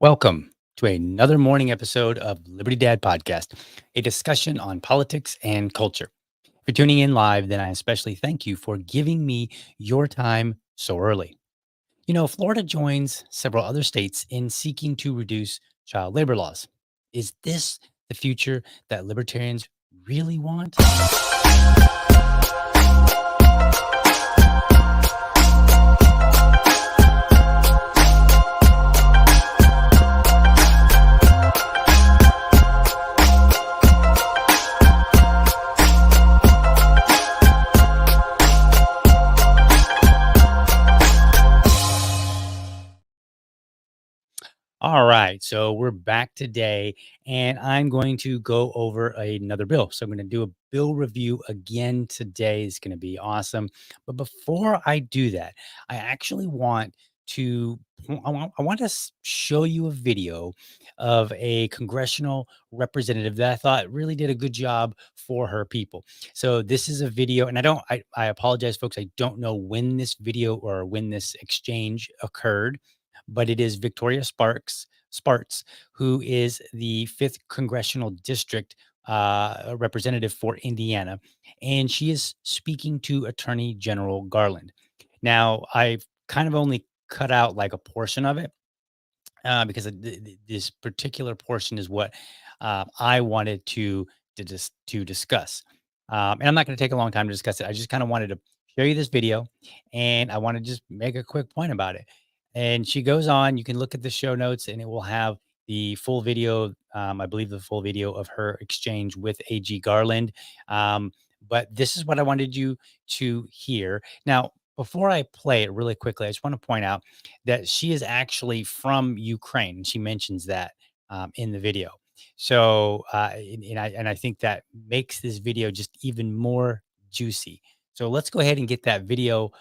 Welcome to another morning episode of Liberty Dad Podcast, a discussion on politics and culture. If you're tuning in live, then I especially thank you for giving me your time so early. Florida joins several other states in seeking to reduce child labor laws. Is this the future that libertarians really want? All right, so we're back today, and I'm going to go over another bill. So I'm going to do a bill review again today. It's going to be awesome. But before I do that, I actually want to I want to show you a video of a congressional representative that I thought really did a good job for her people. So this is a video, and I apologize, folks. I don't know when this video or when this exchange occurred, but it is Victoria Spartz, who is the 5th Congressional District representative for Indiana, and she is speaking to Attorney General Garland. Now, I've kind of only cut out like a portion of it because this particular portion is what I wanted to discuss. And I'm not going to take a long time to discuss it. I just kind of wanted to show you this video, and I want to just make a quick point about it. And she goes on. You can look at the show notes, and it will have the full video. I believe the full video of her exchange with AG Garland. But this is what I wanted you to hear. Now, before I play it really quickly, I just want to point out that she is actually from Ukraine, and she mentions that in the video. So, and I think that makes this video just even more juicy. So let's go ahead and get that video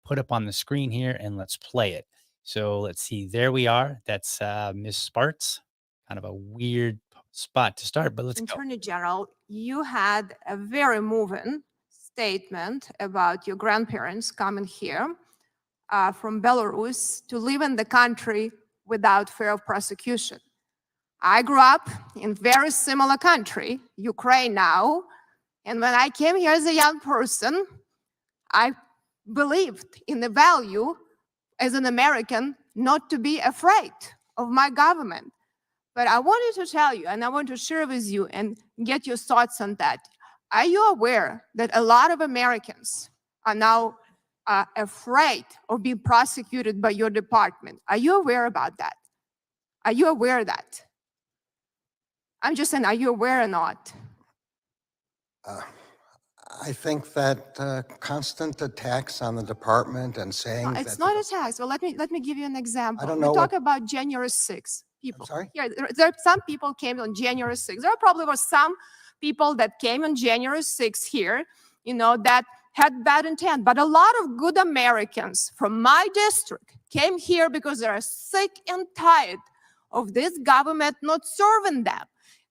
put up on the screen here, and let's play it. So let's see. There we are. That's Miss Spartz. Kind of a weird spot to start, but let's go. Attorney General, you had a very moving statement about your grandparents coming here from Belarus to live in the country without fear of prosecution. I grew up in very similar country, Ukraine now, and when I came here as a young person, I believed in the value as an American not to be afraid of my government. But I wanted to tell you, and I want to share with you and get your thoughts on that. Are you aware that a lot of Americans are now afraid of being prosecuted by your department? Are you aware about that? Are you aware of that? I'm just saying, are you aware or not? I think that constant attacks on the department and saying It's that not attacks. Well, let me give you an example. I don't know We talk about January 6th. People. I'm sorry? Yeah, some people came on January 6th. There probably were some people that came on January 6th here, that had bad intent. But a lot of good Americans from my district came here because they are sick and tired of this government not serving them.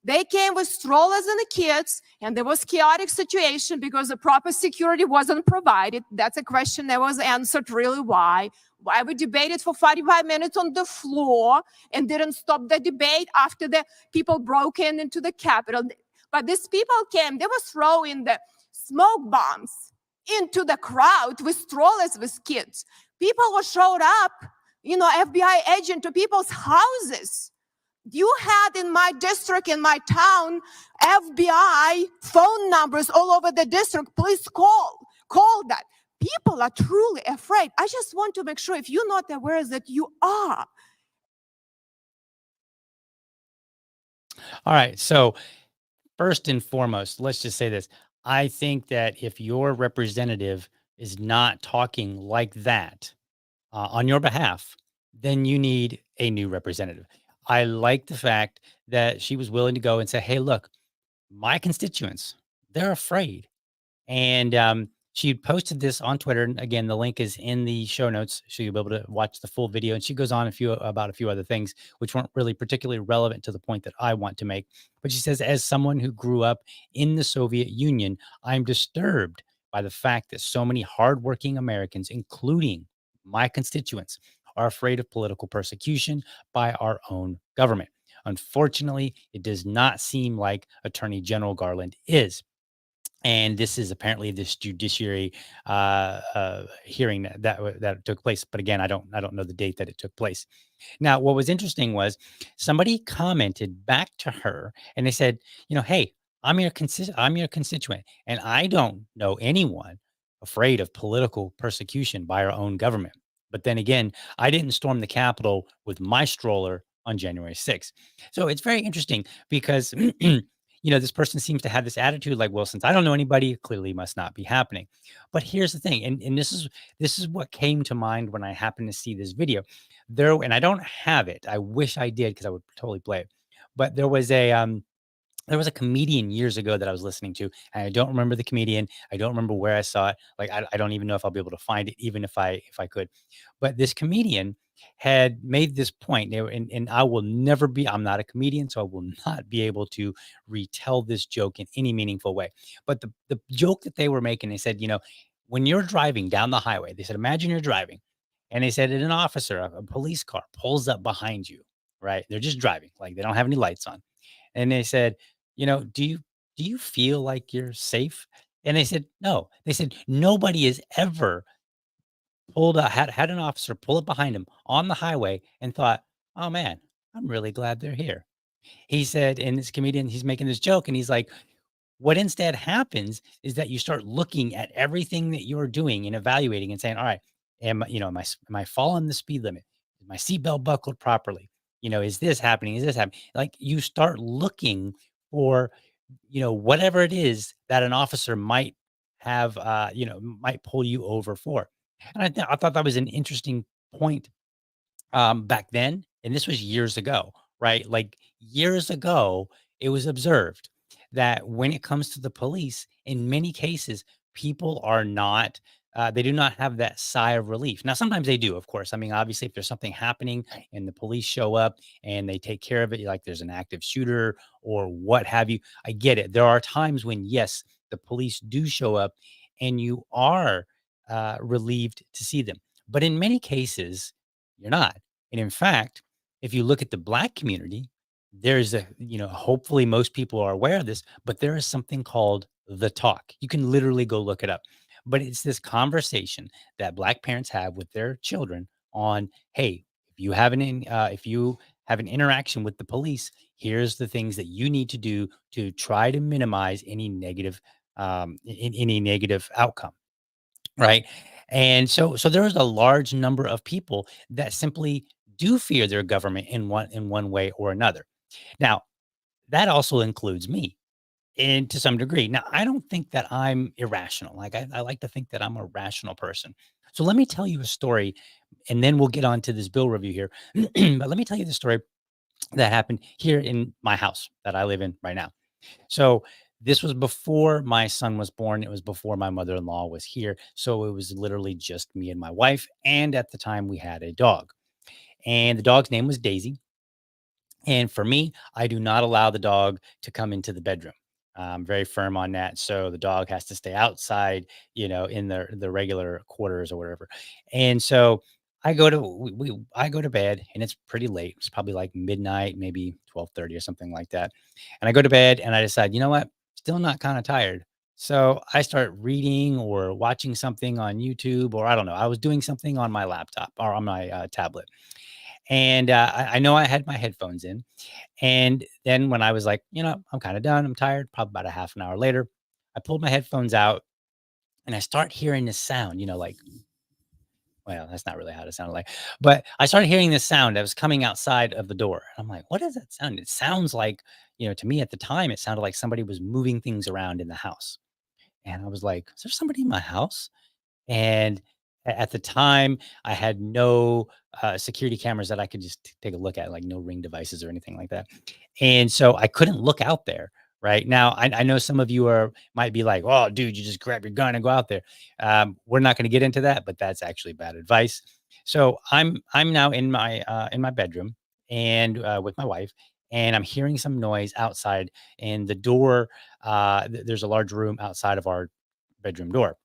They came with strollers and the kids, and there was chaotic situation because the proper security wasn't provided. That's a question that was answered really why. Why we debated for 45 minutes on the floor and didn't stop the debate after the people broke into the Capitol. But these people came, they were throwing the smoke bombs into the crowd with strollers with kids. People were showed up, FBI agent to people's houses. You had in my district, in my town, FBI phone numbers all over the district. Please call that. People are truly afraid. I just want to make sure if you're not aware that you are. All right. So first and foremost, let's just say this. I think that if your representative is not talking like that on your behalf, then you need a new representative. I like the fact that she was willing to go and say, hey, look, my constituents, they're afraid. And she posted this on Twitter. And again, the link is in the show notes, so you'll be able to watch the full video. And she goes on about a few other things, which weren't really particularly relevant to the point that I want to make. But she says, as someone who grew up in the Soviet Union, I'm disturbed by the fact that so many hardworking Americans, including my constituents, are afraid of political persecution by our own government. Unfortunately, it does not seem like Attorney General Garland is. And this is apparently this judiciary hearing that took place. But again, I don't know the date that it took place. Now, what was interesting was somebody commented back to her and they said, hey, I'm your constituent, and I don't know anyone afraid of political persecution by our own government. But then again, I didn't storm the Capitol with my stroller on January 6th. So it's very interesting because this person seems to have this attitude like, well, since I don't know anybody, it clearly must not be happening. But here's the thing, and this is what came to mind when I happened to see this video. And I don't have it. I wish I did because I would totally play it. But there was a comedian years ago that I was listening to, and I don't remember the comedian. I don't remember where I saw it. Like I don't even know if I'll be able to find it, even if I could. But this comedian had made this point, and I will never be. I'm not a comedian, so I will not be able to retell this joke in any meaningful way. But the joke that they were making, they said, when you're driving down the highway, they said, imagine you're driving, and they said, an officer, a police car, pulls up behind you. Right? They're just driving, like they don't have any lights on, and they said, do you feel like you're safe? And they said, no. They said, nobody has ever had an officer pull up behind him on the highway and thought, oh man, I'm really glad they're here. He said, and this comedian, he's making this joke and he's like, what instead happens is that you start looking at everything that you're doing and evaluating and saying, all right, am I following the speed limit? Is my seatbelt buckled properly? Is this happening? Is this happening? Like you start looking for, whatever it is that an officer might have, might pull you over for. And I thought that was an interesting point back then, and this was years ago, right? Like years ago, it was observed that when it comes to the police, in many cases, people are not. They do not have that sigh of relief. Now, sometimes they do, of course. I mean, obviously, if there's something happening and the police show up and they take care of it, like there's an active shooter or what have you, I get it. There are times when, yes, the police do show up and you are relieved to see them. But in many cases, you're not. And in fact, if you look at the Black community, there's hopefully most people are aware of this, but there is something called the talk. You can literally go look it up. But it's this conversation that Black parents have with their children on, hey, if you have an interaction with the police, here's the things that you need to do to try to minimize any negative any negative outcome. Right. And so there is a large number of people that simply do fear their government in one way or another. Now, that also includes me, and to some degree. Now, I don't think that I'm irrational. Like I like to think that I'm a rational person. So let me tell you a story, and then we'll get on to this bill review here. But let me tell you the story that happened here in my house that I live in right now. So this was before my son was born. It was before my mother-in-law was here. So it was literally just me and my wife. And at the time we had a dog. And the dog's name was Daisy. And for me, I do not allow the dog to come into the bedroom. I'm very firm on that. So the dog has to stay outside, in the regular quarters or whatever. And so I go to bed and it's pretty late. It's probably like midnight, maybe 12:30 or something like that. And I go to bed and I decide, you know what? Still not kind of tired. So I start reading or watching something on YouTube, or I don't know. I was doing something on my laptop or on my tablet. And I know I had my headphones in. And then when I was like, I'm kind of done, I'm tired, probably about a half an hour later, I pulled my headphones out and I start hearing this sound, like, well, that's not really how it sounded like, but I started hearing this sound that was coming outside of the door. I'm like, what is that sound? It sounds like, to me at the time, it sounded like somebody was moving things around in the house. And I was like, is there somebody in my house? And at the time, I had no security cameras that I could just take a look at, like no Ring devices or anything like that. And so I couldn't look out there. Right now, I know some of you might be like, "Oh, dude, you just grab your gun and go out there." We're not going to get into that, but that's actually bad advice. So I'm now in my bedroom and with my wife, and I'm hearing some noise outside, and the door. There's a large room outside of our bedroom door.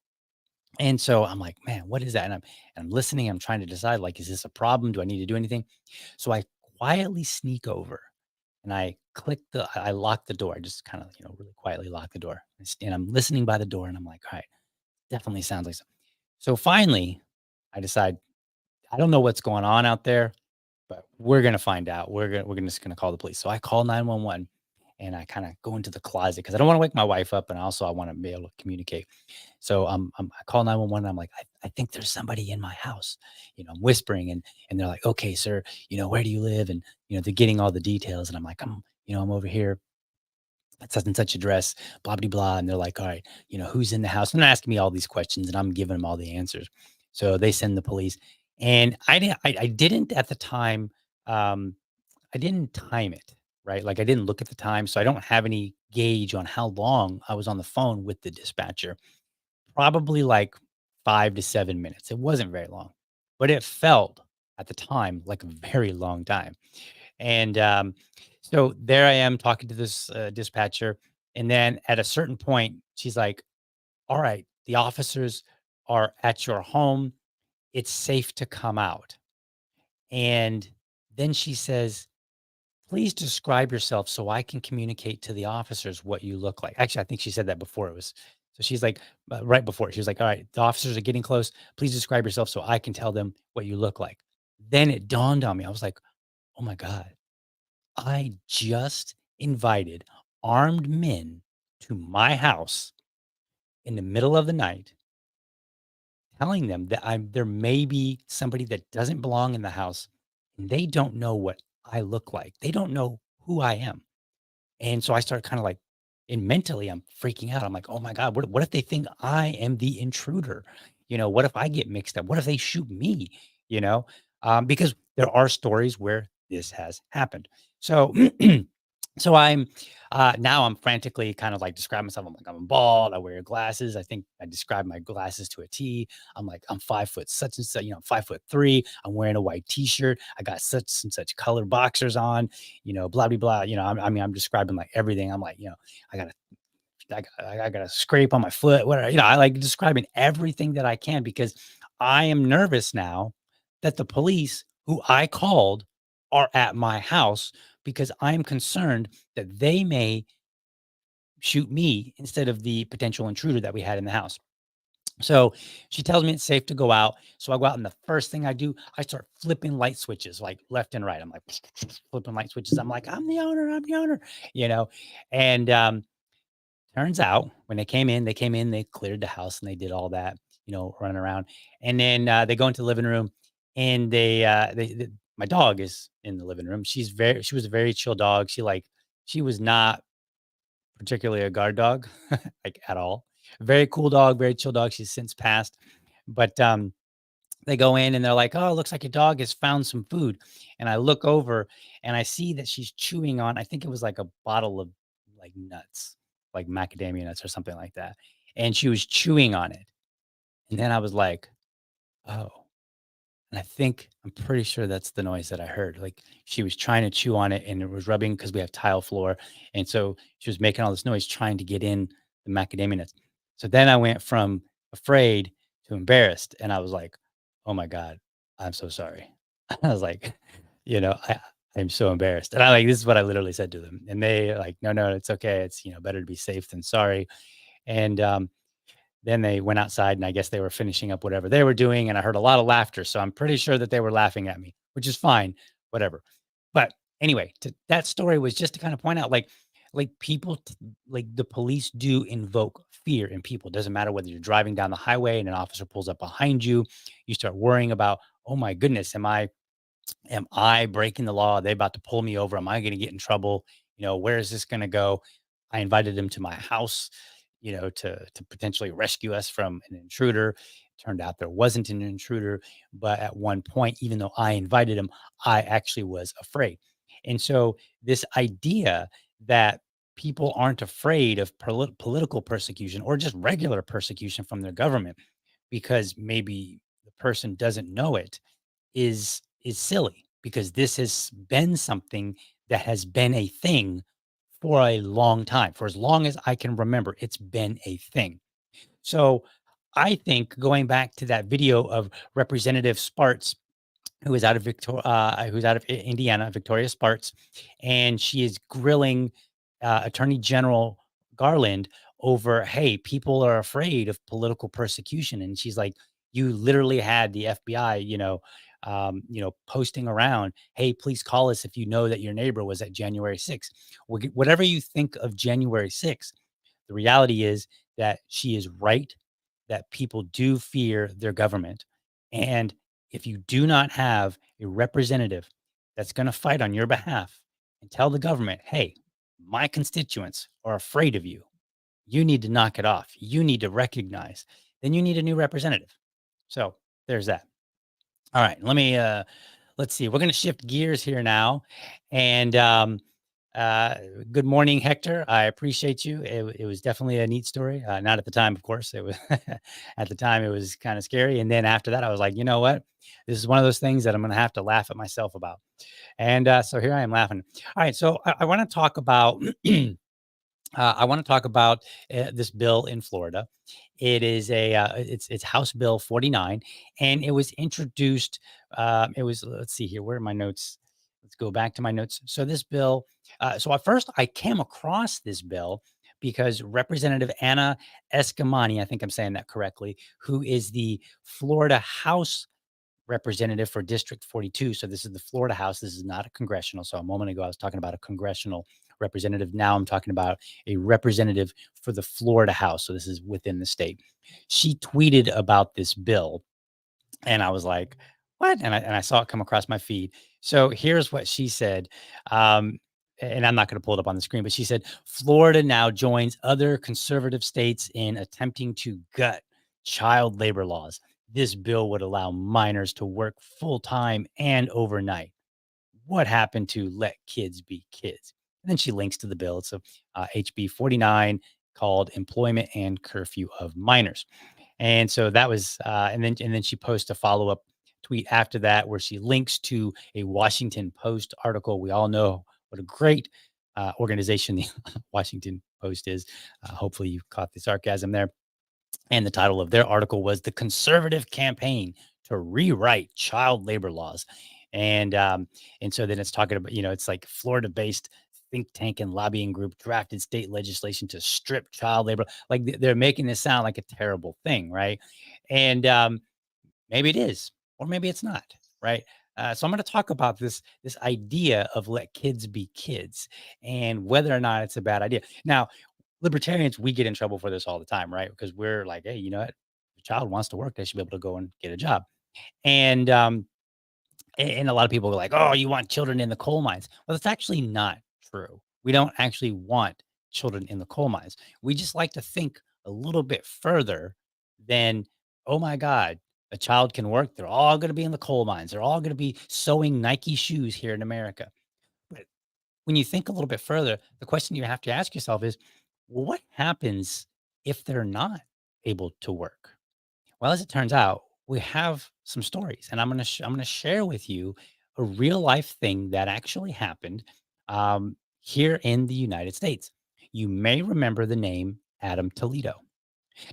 And so I'm like, man, what is that? And I'm listening. I'm trying to decide, like, is this a problem? Do I need to do anything? So I quietly sneak over and I lock the door. I just kind of, really quietly lock the door. And I'm listening by the door and I'm like, all right, definitely sounds like something. So finally, I decide, I don't know what's going on out there, but we're gonna find out. We're just gonna call the police. So I call 911 and I kind of go into the closet because I don't want to wake my wife up, and also I want to be able to communicate. So I call 911 and I'm like, I think there's somebody in my house. I'm whispering, and they're like, okay, sir, where do you live? And they're getting all the details, and I'm like, I'm over here at such and such address, blah blah blah. And they're like, all right, who's in the house? And they're asking me all these questions, and I'm giving them all the answers. So they send the police, and I didn't at the time. Um, I didn't time it, right? Like, I didn't look at the time, so I don't have any gauge on how long I was on the phone with the dispatcher. Probably like 5 to 7 minutes. It wasn't very long, but it felt at the time like a very long time. And, so there I am talking to this, dispatcher, and then at a certain point, she's like, "Alright, the officers are at your home. It's safe to come out." And then she says, "Please describe yourself so I can communicate to the officers what you look like." Actually, I think she said that before it was, so she's like, right before, she was like, "All right, the officers are getting close. Please describe yourself so I can tell them what you look like." Then it dawned on me. I was like, "Oh my God, I just invited armed men to my house in the middle of the night, telling them that there may be somebody that doesn't belong in the house, and they don't know what I look like. They don't know who I am." And so I started kinda like, and mentally, I'm freaking out. I'm like, "Oh my god, what if they think I am the intruder? What if I get mixed up? What if they shoot me?" You know? Because there are stories where this has happened. So so now I'm frantically kind of like describing myself. I'm like, "I'm bald, I wear glasses." I think I describe my glasses to a T. I'm like, "I'm 5 foot such and such, 5'3". I'm wearing a white T-shirt. I got such and such color boxers on, blah blah blah. I'm describing like everything. I'm like, I got a I got a scrape on my foot, whatever. I like describing everything that I can because I am nervous now that the police who I called are at my house because I'm concerned that they may shoot me instead of the potential intruder that we had in the house. So she tells me it's safe to go out. So I go out, and the first thing I do, I start flipping light switches like left and right. I'm like flipping light switches. I'm like, I'm the owner. I'm the owner, you know, and turns out when they came in, they cleared the house and they did all that, running around. And then they go into the living room, and my dog is in the living room. She was a very chill dog. She was not particularly a guard dog, like at all. Very cool dog, very chill dog. She's since passed. But they go in and they're like, "Oh, it looks like your dog has found some food." And I look over and I see that she's chewing on, I think it was like a bottle of like nuts, like macadamia nuts or something like that. And she was chewing on it. And then I was like, "Oh." And I'm pretty sure that's the noise that I heard. Like, she was trying to chew on it and it was rubbing because we have tile floor. And so she was making all this noise trying to get in the macadamia nuts. So then I went from afraid to embarrassed. And I was like, "Oh my God, I'm so sorry." I was like, I'm so embarrassed. And this is what I literally said to them. And they like, "No, no, it's okay. It's, better to be safe than sorry." And then they went outside, and I guess they were finishing up whatever they were doing, and I heard a lot of laughter, so I'm pretty sure that they were laughing at me, which is fine, whatever. But anyway, that story was just to kind of point out, like people, like the police do invoke fear in people. Doesn't matter whether you're driving down the highway and an officer pulls up behind you, you start worrying about, "Oh my goodness, am I breaking the law? Are they about to pull me over? Am I going to get in trouble? Where is this going to go?" I invited them to my house, to potentially rescue us from an intruder. Turned out there wasn't an intruder, but at one point, even though I invited him, I actually was afraid. And so this idea that people aren't afraid of political persecution or just regular persecution from their government because maybe the person doesn't know it is silly, because this has been something that has been a thing for a long time. For as long as I can remember, it's been a thing. So I think going back to that video of Representative Spartz, who's out of Indiana, Victoria Spartz, and she is grilling Attorney General Garland over, hey, people are afraid of political persecution, and she's like, you literally had the FBI, posting around, hey, please call us if you know that your neighbor was at January 6th. Whatever you think of January 6th, the reality is that she is right, that people do fear their government. And if you do not have a representative that's going to fight on your behalf and tell the government, hey, my constituents are afraid of you, you need to knock it off. You need to recognize, then you need a new representative. So there's that. All right, let's see. We're going to shift gears here now, and uh, good morning, Hector. I appreciate you. It was definitely a neat story. Not at the time, of course. It was at the time it was kind of scary, and then after that, I was like, you know what? This is one of those things that I'm going to have to laugh at myself about. And so here I am laughing. All right, so I want to talk about. This bill in Florida. It is it's House Bill 49, and it was introduced. It was let's see here. Where are my notes? Let's go back to my notes. So this bill. So at first I came across this bill because Representative Anna Escamani, I think I'm saying that correctly, who is the Florida House representative for District 42. So this is the Florida House. This is not a congressional. So a moment ago, I was talking about a congressional representative. Now I'm talking about a representative for the Florida House. So this is within the state. She tweeted about this bill, and I was like, what? And I saw it come across my feed. So here's what she said. And I'm not going to pull it up on the screen, but she said, Florida now joins other conservative states in attempting to gut child labor laws. This bill would allow minors to work full time and overnight. What happened to let kids be kids? And then she links to the bill. It's a HB 49 called Employment and Curfew of Minors. And so that was, and then she posts a follow up tweet after that where she links to a Washington Post article. We all know what a great organization the Washington Post is. Hopefully, you caught the sarcasm there. And the title of their article was "The Conservative Campaign to Rewrite Child Labor Laws." And so then it's talking about, it's like Florida-based think tank and lobbying group drafted state legislation to strip child labor. Like they're making this sound like a terrible thing, right? And maybe it is, or maybe it's not, right? So I'm going to talk about this idea of let kids be kids and whether or not it's a bad idea. Now, libertarians, we get in trouble for this all the time, right? Because we're like, hey, you know what? If a child wants to work, they should be able to go and get a job. And and a lot of people are like, oh, you want children in the coal mines. Well, that's actually not true. We don't actually want children in the coal mines. We just like to think a little bit further than, oh my God, a child can work. They're all going to be in the coal mines. They're all going to be sewing Nike shoes here in America. But when you think a little bit further, the question you have to ask yourself is, well, what happens if they're not able to work? Well, as it turns out, we have some stories, and I'm gonna share with you a real life thing that actually happened here in the United States. You may remember the name Adam Toledo.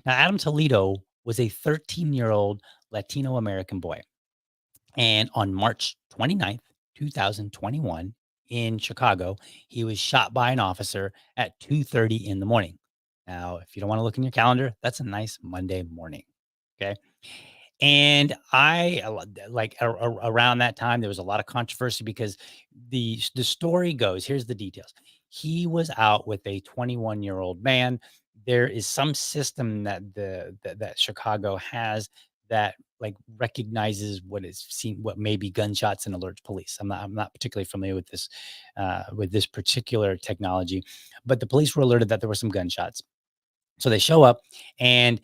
Now, Adam Toledo was a 13-year-old Latino American boy, and on March 29th, 2021, in Chicago, he was shot by an officer at 2:30 in the morning. Now, if you don't want to look in your calendar, that's a nice Monday morning. Okay. And around that time, there was a lot of controversy because the story goes, here's the details. He was out with a 21-year-old man. There is some system that Chicago has that like recognizes what is seen, what may be gunshots and alerts police. I'm not particularly familiar with this particular technology, but the police were alerted that there were some gunshots. So they show up and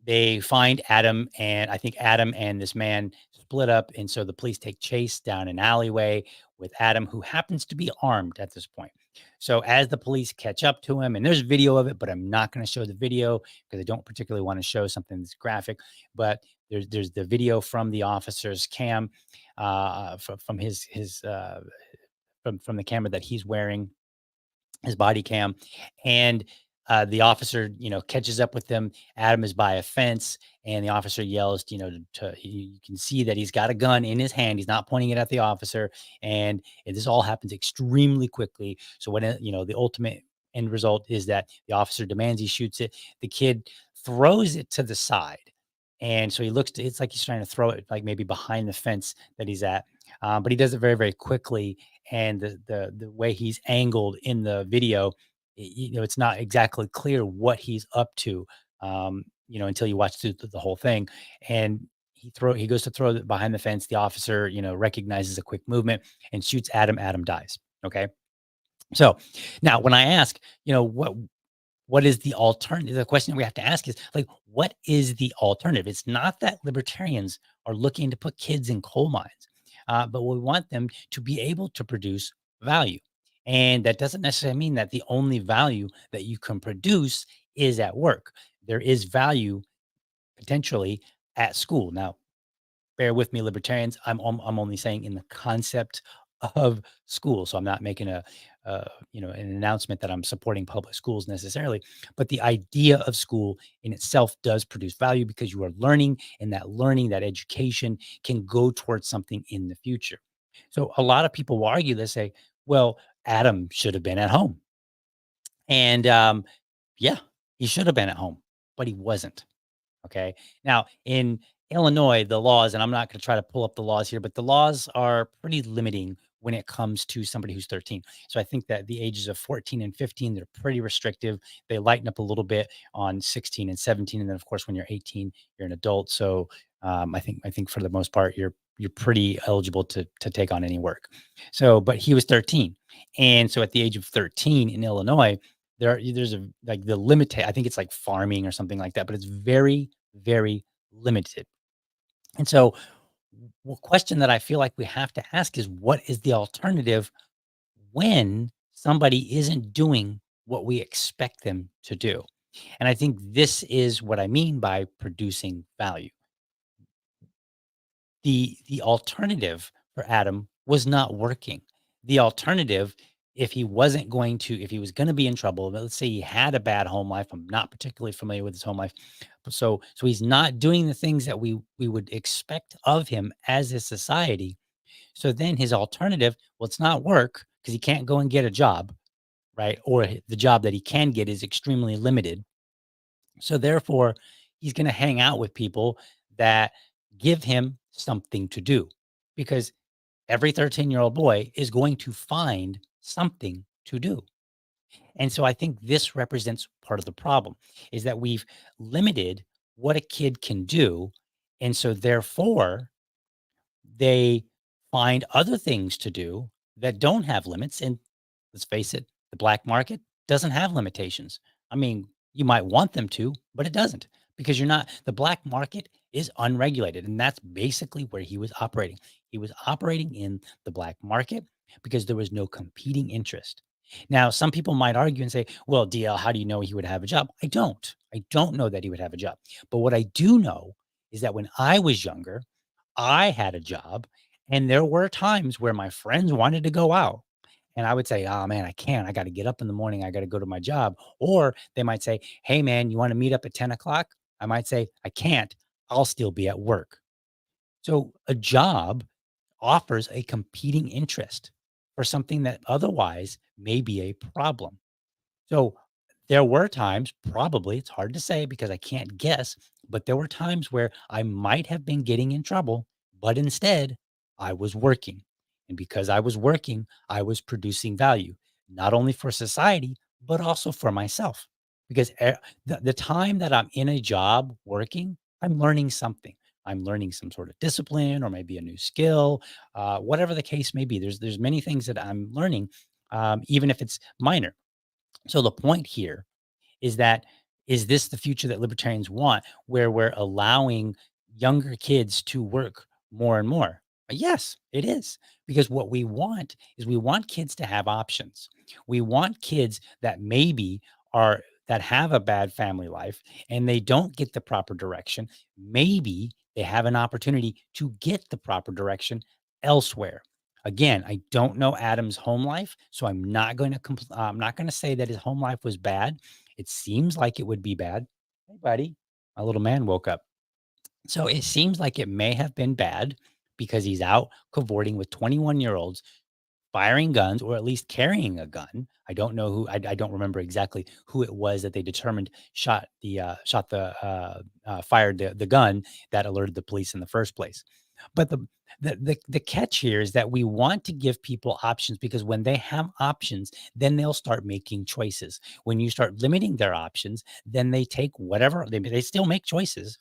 they find Adam, and I think Adam and this man split up. And so the police take chase down an alleyway with Adam, who happens to be armed at this point. So as the police catch up to him, and there's video of it, but I'm not going to show the video because I don't particularly want to show something that's graphic. But there's the video from the officer's cam, from his from the camera that he's wearing, his body cam, and The officer, catches up with them. Adam is by a fence, and the officer yells, you can see that he's got a gun in his hand. He's not pointing it at the officer, and this all happens extremely quickly. So when the ultimate end result is that the officer demands he shoots it. The kid throws it to the side, and so he looks. It's like he's trying to throw it, like maybe behind the fence that he's at, but he does it very, very quickly. And the way he's angled in the video, it's not exactly clear what he's up to, until you watch through the whole thing. And he goes to throw it behind the fence. The officer, recognizes a quick movement and shoots Adam. Adam dies. Okay. So now when I ask, what is the alternative? The question we have to ask is like, what is the alternative? It's not that libertarians are looking to put kids in coal mines, but we want them to be able to produce value. And that doesn't necessarily mean that the only value that you can produce is at work. There is value potentially at school. Now, bear with me, libertarians. I'm only saying in the concept of school, so I'm not making an announcement that I'm supporting public schools necessarily. But the idea of school in itself does produce value because you are learning, and that learning, that education, can go towards something in the future. So a lot of people will argue this, say, "Well, Adam should have been at home," and yeah, he should have been at home, but he wasn't. Okay. Now, in Illinois, the laws, and I'm not going to try to pull up the laws here, but the laws are pretty limiting when it comes to somebody who's 13. So I think that the ages of 14 and 15, they're pretty restrictive. They lighten up a little bit on 16 and 17. And then of course, when you're 18, you're an adult. So I think for the most part, you're pretty eligible to take on any work. So, but he was 13. And so at the age of 13 in Illinois, there's a like the limit. I think it's like farming or something like that, but it's very, very limited. And so, the question that I feel like we have to ask is, what is the alternative when somebody isn't doing what we expect them to do? And I think this is what I mean by producing value. The alternative for Adam was not working. The alternative, if he was going to be in trouble, let's say he had a bad home life. I'm not particularly familiar with his home life. So he's not doing the things that we would expect of him as a society. So then his alternative, well, it's not work because he can't go and get a job, right? Or the job that he can get is extremely limited. So therefore, he's going to hang out with people that give him something to do, because every 13-year-old boy is going to find something to do. And so I think this represents part of the problem, is that we've limited what a kid can do. And so therefore, they find other things to do that don't have limits. And let's face it, the black market doesn't have limitations. I mean, you might want them to, but it doesn't, because the black market is unregulated. And that's basically where he was operating. He was operating in the black market because there was no competing interest. Now, some people might argue and say, well, DL, how do you know he would have a job? I don't. I don't know that he would have a job. But what I do know is that when I was younger, I had a job, and there were times where my friends wanted to go out, and I would say, "Oh man, I can't. I got to get up in the morning. I got to go to my job." Or they might say, "Hey man, you want to meet up at 10 o'clock?" I might say, "I can't. I'll still be at work." So a job offers a competing interest for something that otherwise may be a problem. So there were times, probably, it's hard to say because I can't guess, but there were times where I might have been getting in trouble, but instead I was working. And because I was working, I was producing value, not only for society, but also for myself. Because the time that I'm in a job working, I'm learning something. I'm learning some sort of discipline or maybe a new skill, whatever the case may be. There's many things that I'm learning, even if it's minor. So the point here is this the future that libertarians want, where we're allowing younger kids to work more and more? Yes, it is. Because what we want is we want kids to have options. We want kids that maybe are that have a bad family life and they don't get the proper direction. Maybe they have an opportunity to get the proper direction elsewhere. Again, I don't know Adam's home life, so I'm not going to say that his home life was bad. It seems like it would be bad. Hey, buddy, my little man woke up. So it seems like it may have been bad because he's out cavorting with 21-year-olds firing guns or at least carrying a gun. I don't know who. I don't remember exactly who it was that they determined fired the gun that alerted the police in the first place. But the catch here is that we want to give people options because when they have options, then they'll start making choices. When you start limiting their options, then they take whatever they still make choices.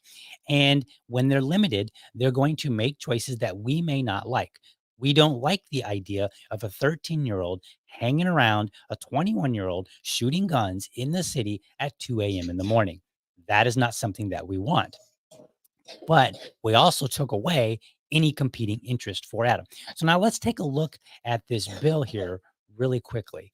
And when they're limited, they're going to make choices that we may not like. We don't like the idea of a 13-year-old hanging around a 21-year-old shooting guns in the city at 2 a.m. in the morning. That is not something that we want. But we also took away any competing interest for Adam. So now let's take a look at this bill here really quickly.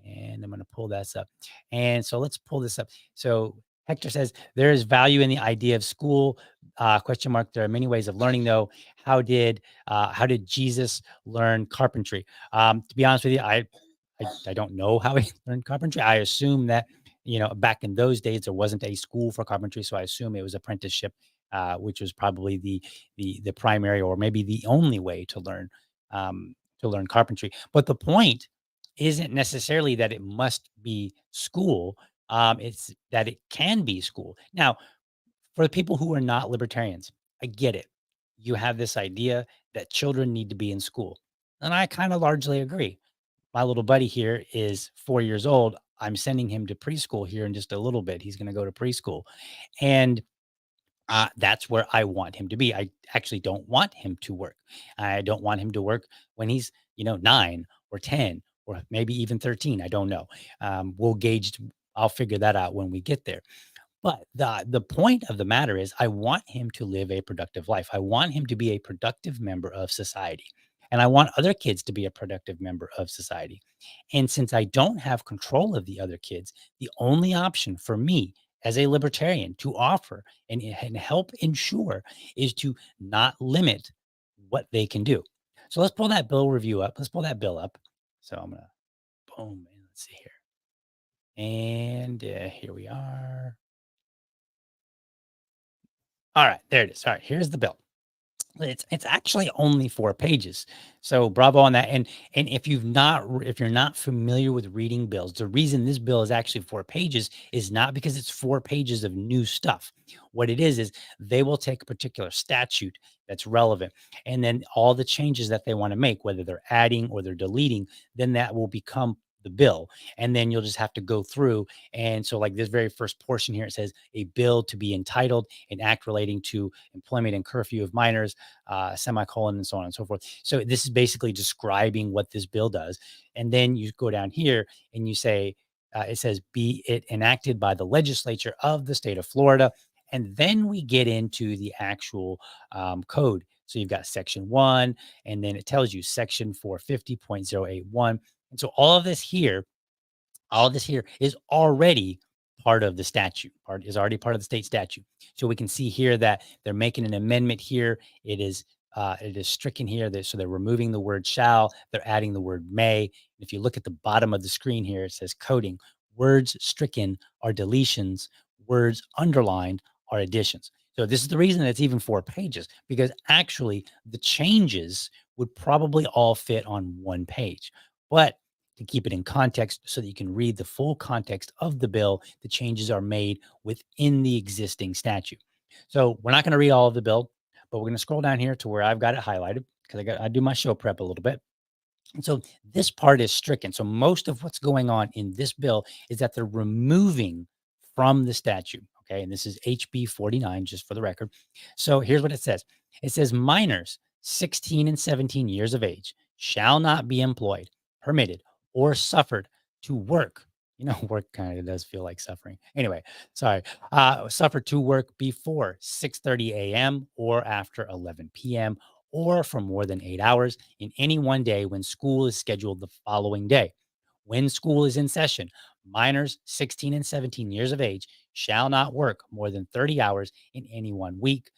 And I'm going to pull this up. And so let's pull this up. So Hector says there is value in the idea of school. Question mark. There are many ways of learning, though. How did Jesus learn carpentry? To be honest with you, I don't know how he learned carpentry. I assume that back in those days there wasn't a school for carpentry, so I assume it was apprenticeship, which was probably the primary or maybe the only way to learn carpentry. But the point isn't necessarily that it must be school. It's that it can be school. Now, for the people who are not libertarians, I get it. You have this idea that children need to be in school. And I kind of largely agree. My little buddy here is 4 years old. I'm sending him to preschool here in just a little bit. He's going to go to preschool. And that's where I want him to be. I actually don't want him to work. I don't want him to work when he's, 9 or 10 or maybe even 13. I don't know. We'll gauge. I'll figure that out when we get there. But the point of the matter is I want him to live a productive life. I want him to be a productive member of society. And I want other kids to be a productive member of society. And since I don't have control of the other kids, the only option for me as a libertarian to offer and help ensure is to not limit what they can do. So let's pull that bill review up. Let's pull that bill up. So I'm going to boom, and let's see here. And here we are. All right, there it is. All right, here's the bill. It's actually only 4 pages. So bravo on that. And if you're not familiar with reading bills, the reason this bill is actually 4 pages is not because it's 4 pages of new stuff. What it is they will take a particular statute that's relevant and then all the changes that they want to make, whether they're adding or they're deleting, then that will become the bill. And then you'll just have to go through. And so like this very first portion here, it says a bill to be entitled an act relating to employment and curfew of minors, semicolon, and so on and so forth. So this is basically describing what this bill does. And then you go down here and you say, it says, be it enacted by the legislature of the state of Florida. And then we get into the actual code. So you've got section 1, and then it tells you section 450.081. And so all this here is already part of the statute, is already part of the state statute. So we can see here that they're making an amendment here. It is stricken here. So they're removing the word shall, they're adding the word may. If you look at the bottom of the screen here, it says coding. Words stricken are deletions, words underlined are additions. So this is the reason that it's even 4 pages, because actually the changes would probably all fit on 1 page. But to keep it in context so that you can read the full context of the bill, the changes are made within the existing statute. So we're not going to read all of the bill, but we're going to scroll down here to where I've got it highlighted because I do my show prep a little bit. And so this part is stricken. So most of what's going on in this bill is that they're removing from the statute. Okay. And this is HB 49, just for the record. So here's what it says. It says minors 16 and 17 years of age shall not be employed, permitted, or suffered to work. Work kind of does feel like suffering. Anyway, sorry. Suffered to work before 6:30 a.m. or after 11 p.m. or for more than 8 hours in any one day when school is scheduled the following day. When school is in session, minors 16 and 17 years of age shall not work more than 30 hours in any one week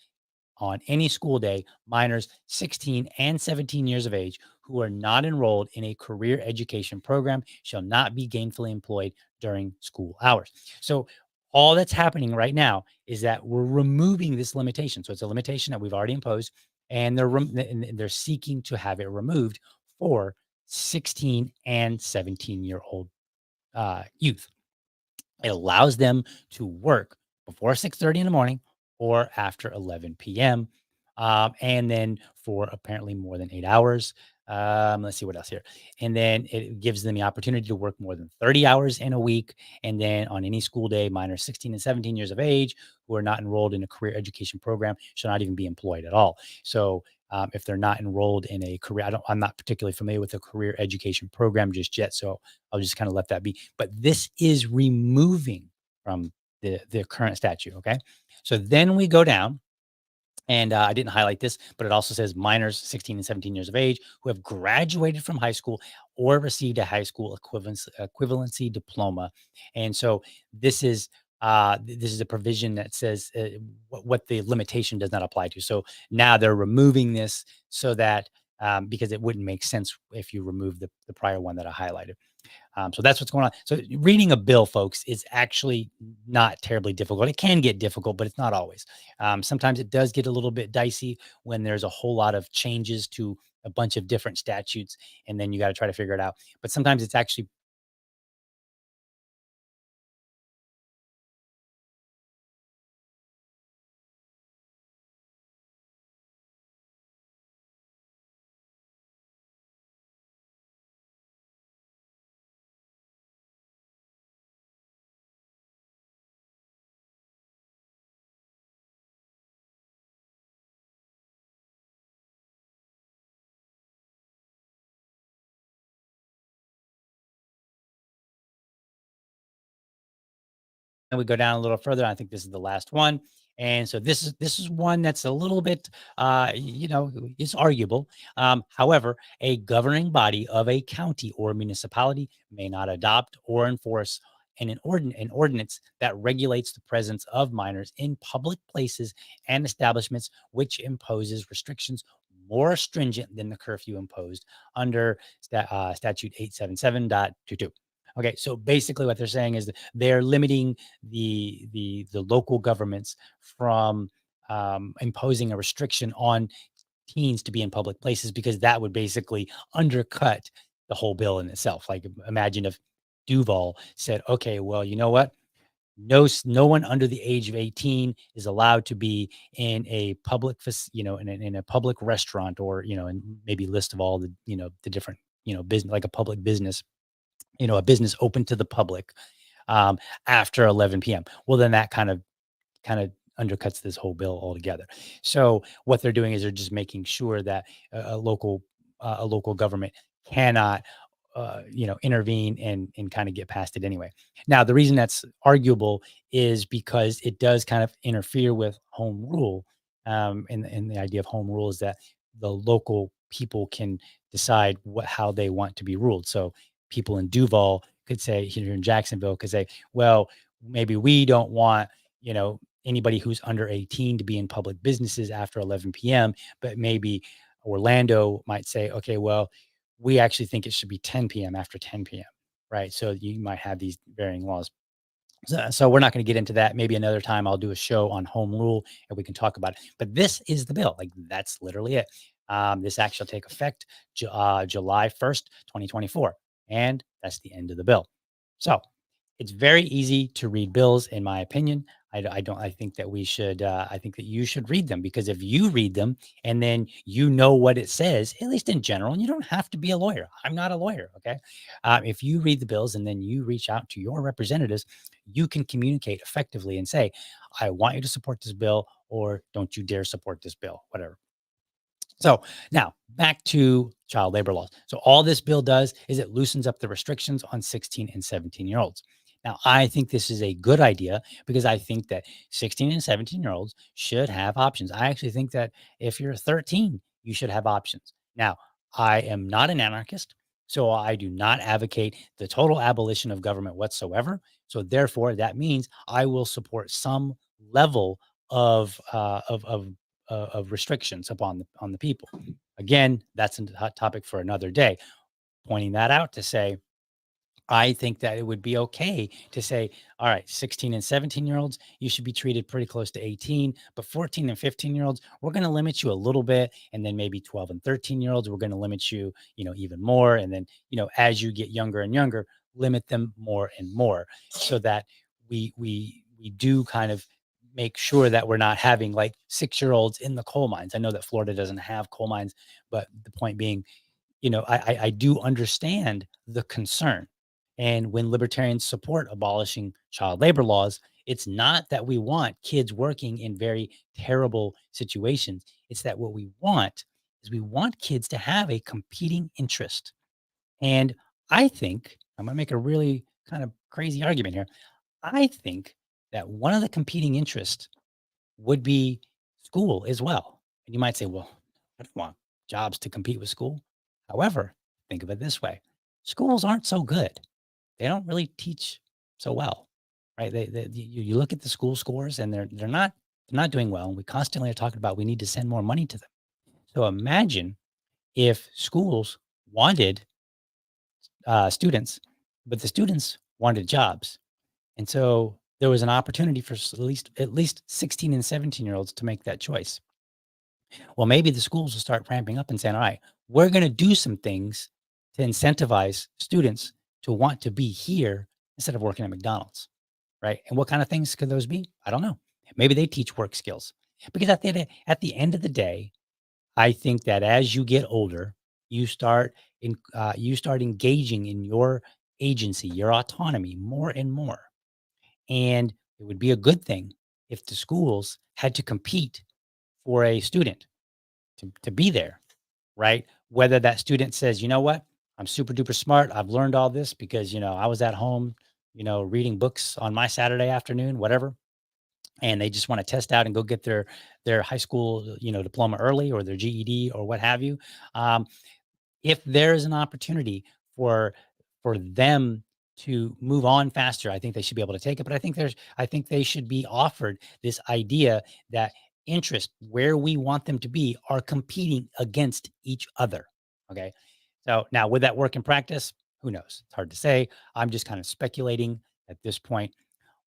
on any school day, minors 16 and 17 years of age who are not enrolled in a career education program shall not be gainfully employed during school hours. So all that's happening right now is that we're removing this limitation. So it's a limitation that we've already imposed, and they're seeking to have it removed for 16 and 17-year-old youth. It allows them to work before 6:30 in the morning or after 11 p.m. And then for apparently more than 8 hours. Let's see what else here. And then it gives them the opportunity to work more than 30 hours in a week. And then on any school day, minors 16 and 17 years of age who are not enrolled in a career education program should not even be employed at all. So if they're not enrolled in a career, I'm not particularly familiar with the career education program just yet. So I'll just kind of let that be. But this is removing from the current statute. Okay. So then we go down, and I didn't highlight this, but it also says minors 16 and 17 years of age who have graduated from high school or received a high school equivalency diploma. And so this is a provision that says what the limitation does not apply to. So now they're removing this so that because it wouldn't make sense if you remove the prior one that I highlighted. So that's what's going on. So reading a bill, folks, is actually not terribly difficult. It can get difficult, but it's not always. Sometimes it does get a little bit dicey when there's a whole lot of changes to a bunch of different statutes, and then you got to try to figure it out. But sometimes it's actually and we go down a little further. I think this is the last one. And so this is one that's a little bit it's arguable. However, a governing body of a county or municipality may not adopt or enforce an ordinance that regulates the presence of minors in public places and establishments which imposes restrictions more stringent than the curfew imposed under statute 877.22. Okay, so basically what they're saying is that they're limiting the local governments from imposing a restriction on teens to be in public places because that would basically undercut the whole bill in itself. Like imagine if Duval said, "Okay, well, you know what? No one under the age of 18 is allowed to be in a public, in a public restaurant or and maybe list of all the different business like a public business." A business open to the public after 11 p.m. Well, then that kind of undercuts this whole bill altogether. So what they're doing is they're just making sure that a local government cannot intervene and kind of get past it anyway. Now, the reason that's arguable is because it does kind of interfere with home rule. And the idea of home rule is that the local people can decide how they want to be ruled. So people in Duval could say, here in Jacksonville could say, well, maybe we don't want, anybody who's under 18 to be in public businesses after 11 p.m. But maybe Orlando might say, okay, well, we actually think it should be 10 p.m. after 10 p.m. Right. So you might have these varying laws. So we're not going to get into that. Maybe another time I'll do a show on home rule and we can talk about it. But this is the bill. Like that's literally it. This act shall take effect July 1st, 2024. And that's the end of the bill. So it's very easy to read bills, in my opinion. I think that we should, I think that you should read them because if you read them and then you know what it says, at least in general, and you don't have to be a lawyer. I'm not a lawyer. Okay. If you read the bills and then you reach out to your representatives, you can communicate effectively and say, I want you to support this bill or don't you dare support this bill, whatever. So now back to child labor laws. So all this bill does is it loosens up the restrictions on 16 and 17-year-olds. Now, I think this is a good idea because I think that 16 and 17-year-olds should have options. I actually think that if you're 13, you should have options. Now, I am not an anarchist, so I do not advocate the total abolition of government whatsoever. So therefore, that means I will support some level of of restrictions upon the people. Again, that's a hot topic for another day. Pointing that out to say, I think that it would be okay to say, all right, 16 and 17-year-olds, you should be treated pretty close to 18, but 14 and 15-year-olds, we're going to limit you a little bit. And then maybe 12 and 13-year-olds, we're going to limit you, even more. And then, as you get younger and younger, limit them more and more so that we do kind of make sure that we're not having like 6-year-olds in the coal mines. I know that Florida doesn't have coal mines, but the point being, I do understand the concern. And when libertarians support abolishing child labor laws, it's not that we want kids working in very terrible situations. It's that what we want is we want kids to have a competing interest. And I think I'm going to make a really kind of crazy argument here. I think that one of the competing interests would be school as well. And you might say, well, I don't want jobs to compete with school. However, think of it this way. Schools aren't so good. They don't really teach so well, right? You look at the school scores and they're not doing well. And we constantly are talking about we need to send more money to them. So imagine if schools wanted students, but the students wanted jobs. And so there was an opportunity for at least 16 and 17-year-olds to make that choice. Well, maybe the schools will start ramping up and saying, all right, we're going to do some things to incentivize students to want to be here instead of working at McDonald's. Right. And what kind of things could those be? I don't know. Maybe they teach work skills because at the end of the day, I think that as you get older, you start engaging in your agency, your autonomy more and more. And it would be a good thing if the schools had to compete for a student to be there, right? Whether that student says, you know what, I'm super duper smart. I've learned all this because, I was at home, reading books on my Saturday afternoon, whatever. And they just want to test out and go get their high school, diploma early or their GED or what have you. Um, if there is an opportunity for them to move on faster, I think they should be able to take it. But I think they should be offered this idea that interest where we want them to be are competing against each other. Okay. So now would that work in practice? Who knows? It's hard to say. I'm just kind of speculating at this point.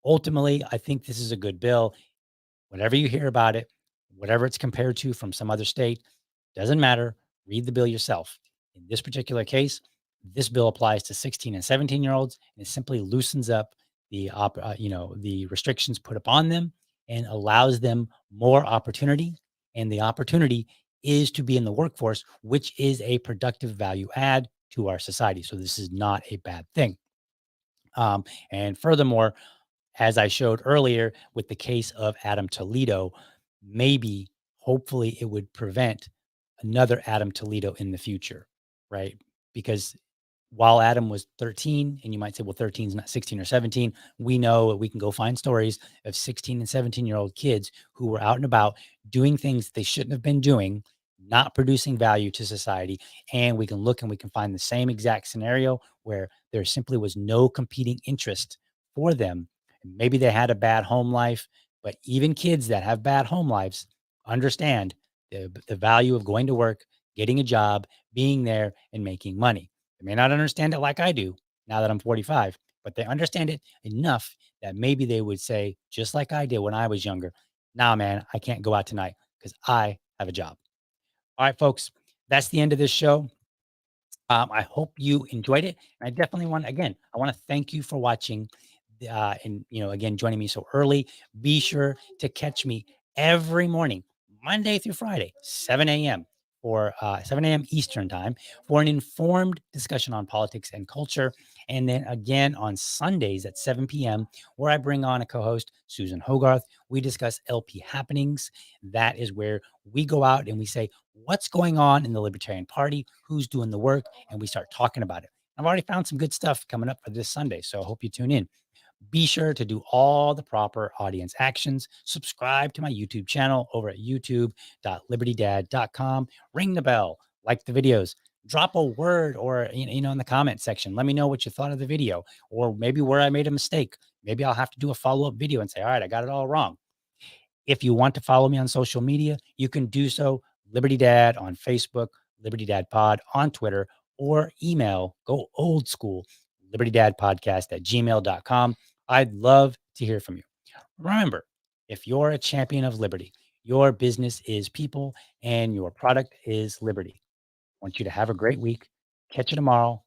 Ultimately, I think this is a good bill. Whatever you hear about it, whatever it's compared to from some other state, doesn't matter. Read the bill yourself. In this particular case, this bill applies to 16 and 17-year-olds, and it simply loosens up the restrictions put upon them and allows them more opportunity. And the opportunity is to be in the workforce, which is a productive value add to our society. So this is not a bad thing. And furthermore, as I showed earlier with the case of Adam Toledo, maybe, hopefully, it would prevent another Adam Toledo in the future, right? Because while Adam was 13, and you might say, well, 13 is not 16 or 17, we know we can go find stories of 16 and 17-year-old kids who were out and about doing things they shouldn't have been doing, not producing value to society. And we can look and we can find the same exact scenario where there simply was no competing interest for them. Maybe they had a bad home life, but even kids that have bad home lives understand the value of going to work, getting a job, being there, and making money. They may not understand it like I do now that I'm 45, but they understand it enough that maybe they would say, just like I did when I was younger, nah, man, I can't go out tonight because I have a job. All right, folks, that's the end of this show. I hope you enjoyed it. And I definitely I want to thank you for watching and, again, joining me so early. Be sure to catch me every morning, Monday through Friday, 7 a.m. for 7 a.m. Eastern time for an informed discussion on politics and culture. And then again on Sundays at 7 p.m., where I bring on a co-host, Susan Hogarth. We discuss LP happenings. That is where we go out and we say, what's going on in the Libertarian Party? Who's doing the work? And we start talking about it. I've already found some good stuff coming up for this Sunday, so I hope you tune in. Be sure to do all the proper audience actions. Subscribe to my YouTube channel over at youtube.libertydad.com. Ring the bell, like the videos, drop a word or, in the comment section. Let me know what you thought of the video or maybe where I made a mistake. Maybe I'll have to do a follow-up video and say, all right, I got it all wrong. If you want to follow me on social media, you can do so. Liberty Dad on Facebook, Liberty Dad Pod on Twitter, or email, go old school, libertydadpodcast@gmail.com. I'd love to hear from you. Remember, if you're a champion of liberty, your business is people and your product is liberty. I want you to have a great week. Catch you tomorrow.